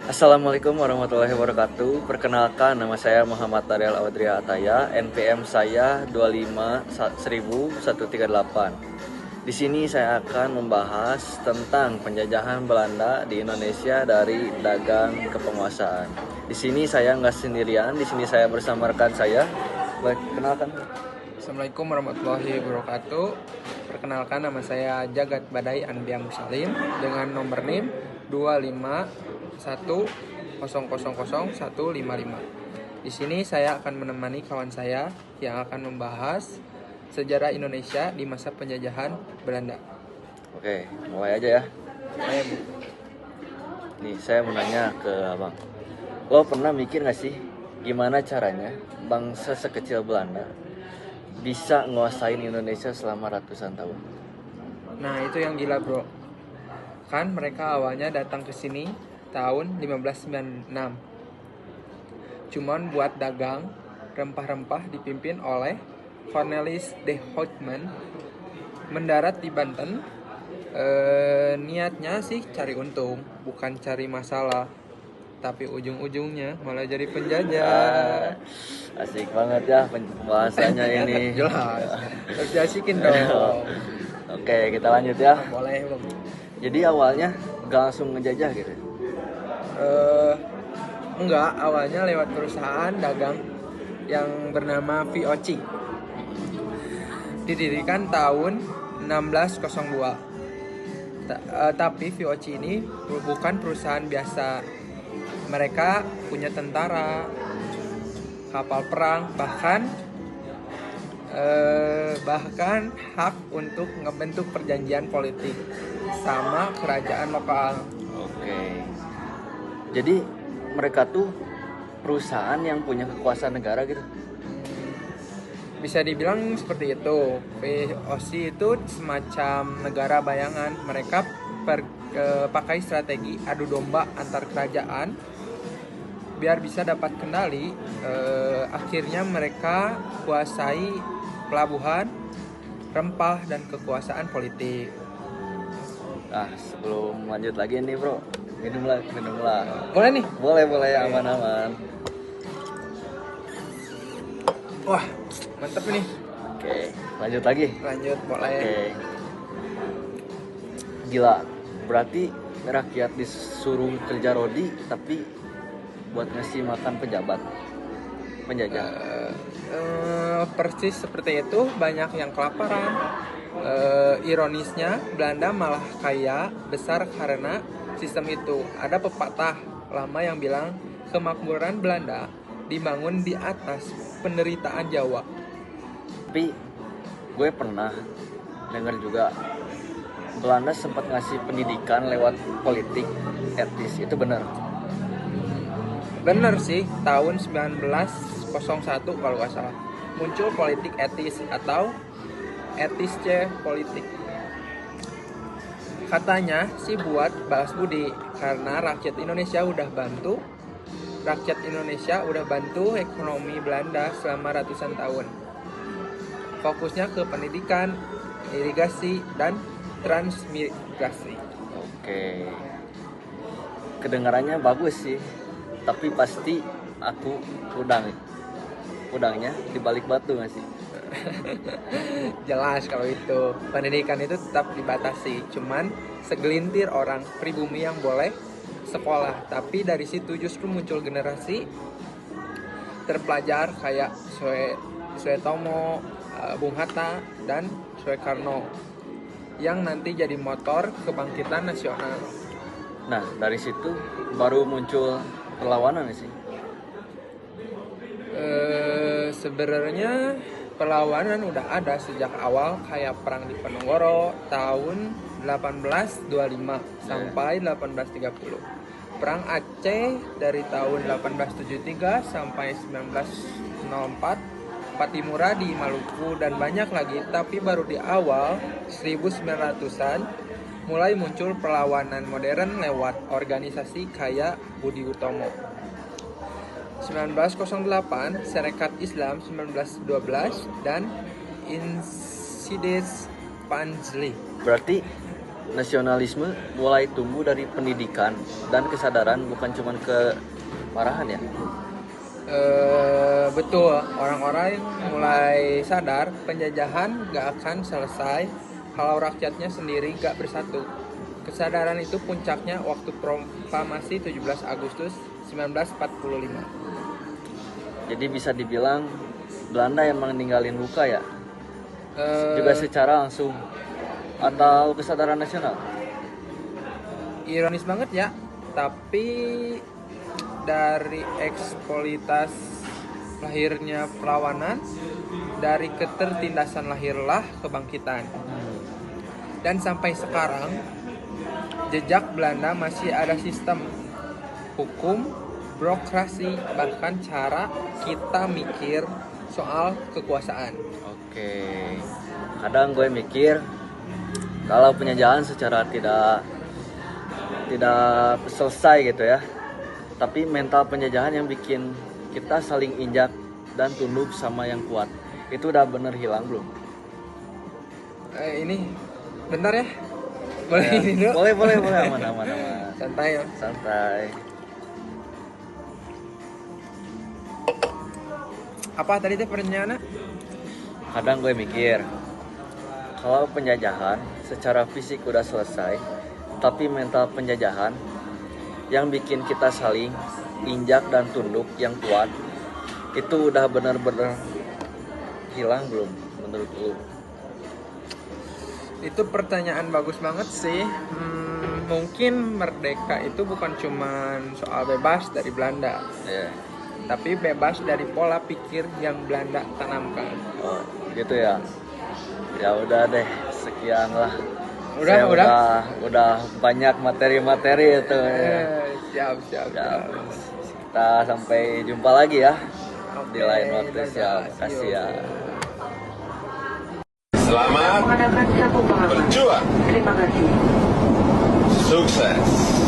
Assalamualaikum warahmatullahi wabarakatuh. Perkenalkan, nama saya Muhammad Tariel Awadria Ataya. NPM saya 25.138. Di sini saya akan membahas tentang penjajahan Belanda di Indonesia dari dagang ke penguasaan. Di sini saya nggak sendirian. Di sini saya bersama rekan saya. Baik, kenalkan. Assalamualaikum warahmatullahi wabarakatuh. Perkenalkan, nama saya Jagat Badai Anbiang Musalim dengan nomor NIM 251000155. Di sini saya akan menemani kawan saya yang akan membahas sejarah Indonesia di masa penjajahan Belanda. Oke, mulai aja ya. Saya Bu. Nih, saya mau nanya ke abang. Lo pernah mikir gak sih gimana caranya bangsa sekecil Belanda bisa nguasain Indonesia selama ratusan tahun? Nah, itu yang gila, bro. Kan mereka awalnya datang ke sini tahun 1596. Cuman buat dagang rempah-rempah dipimpin oleh Cornelis de Houtman, mendarat di Banten. Niatnya sih cari untung, bukan cari masalah. Tapi ujung-ujungnya malah jadi penjajah. Asik banget ya bahasanya ini. Jelas, harus diasikin dong. Oke, kita lanjut ya. Boleh belum? Jadi awalnya gak langsung ngejajah gitu. Enggak, awalnya lewat perusahaan dagang yang bernama VOC. Didirikan tahun 1602. Tapi VOC ini bukan perusahaan biasa. Mereka punya tentara, kapal perang, bahkan hak untuk ngebentuk perjanjian politik sama kerajaan lokal. Oke. Jadi mereka tuh perusahaan yang punya kekuasaan negara gitu. Bisa dibilang seperti itu. VOC itu semacam negara bayangan. Mereka pakai strategi adu domba antar kerajaan biar bisa dapat kendali. Akhirnya mereka kuasai pelabuhan, rempah, dan kekuasaan politik. Nah, sebelum lanjut lagi nih bro, minum lah. Boleh nih? Boleh, aman-aman. Wah, mantep nih. Oke, lanjut lagi. Lanjut, boleh. Oke. Gila, berarti rakyat disuruh kerja rodi tapi buat ngasih makan penjajah. Persis seperti itu, banyak yang kelaparan. Ironisnya, Belanda malah kaya besar karena sistem itu. Ada pepatah lama yang bilang kemakmuran Belanda dibangun di atas penderitaan Jawa. Tapi gue pernah dengar juga Belanda sempat ngasih pendidikan lewat politik etis, itu benar? Bener sih, tahun 1901 kalau nggak salah muncul politik etis atau etisce politik. Katanya sih buat balas budi karena rakyat Indonesia udah bantu ekonomi Belanda selama ratusan tahun. Fokusnya ke pendidikan, irigasi, dan transmigrasi. Oke, kedengarannya bagus sih, tapi pasti aku udangnya di balik batu nggak sih? Jelas kalau itu pendidikan itu tetap dibatasi, cuman segelintir orang pribumi yang boleh sekolah. Tapi dari situ justru muncul generasi terpelajar kayak Suetomo, Bung Hatta, dan Soekarno yang nanti jadi motor kebangkitan nasional. Nah, dari situ baru muncul perlawanan sih. Sebenarnya perlawanan udah ada sejak awal, kayak perang di Penonggoro tahun 1825 sampai 1830. Perang Aceh dari tahun 1873 sampai 1904. Patimura di Maluku dan banyak lagi. Tapi baru di awal 1900-an mulai muncul perlawanan modern lewat organisasi kayak Budi Utomo. 1908 Sarekat Islam 1912 dan Insides Panjli. Berarti nasionalisme mulai tumbuh dari pendidikan dan kesadaran, bukan cuman kemarahan ya. Betul, orang-orang yang mulai sadar penjajahan gak akan selesai kalau rakyatnya sendiri gak bersatu. Kesadaran itu puncaknya waktu proklamasi 17 Agustus 1945. Jadi bisa dibilang Belanda emang ninggalin luka ya, juga secara langsung atau kesadaran nasional. Ironis banget ya, tapi dari eksploitas lahirnya perlawanan, dari ketertindasan lahirlah kebangkitan. Dan sampai sekarang jejak Belanda masih ada sistem hukum, birokrasi, bahkan cara kita mikir soal kekuasaan. Oke, kadang gue mikir kalau penjajahan secara tidak selesai gitu ya, tapi mental penjajahan yang bikin kita saling injak dan tunduk sama yang kuat, itu udah bener hilang belum? Ini bentar ya, boleh Ya, ini dulu? boleh aman. Santai ya. Santai. Apa tadi teh pertanyaannya? Kadang gue mikir kalau penjajahan secara fisik udah selesai, tapi mental penjajahan yang bikin kita saling injak dan tunduk yang kuat, itu udah bener-bener hilang belum menurut lu? Itu pertanyaan bagus banget sih. Mungkin merdeka itu bukan cuman soal bebas dari Belanda, Ya. tapi bebas dari pola pikir yang Belanda tanamkan. Oh, gitu ya. Ya udah deh, sekian lah. Udah, Saya udah. udah banyak materi-materi itu. Siap. Ya, kita sampai jumpa lagi ya di Oke, lain waktu. dadah. Siap, kasih ya. Selamat Menggunakan satu pengalaman. berjuang. Terima kasih. Sukses.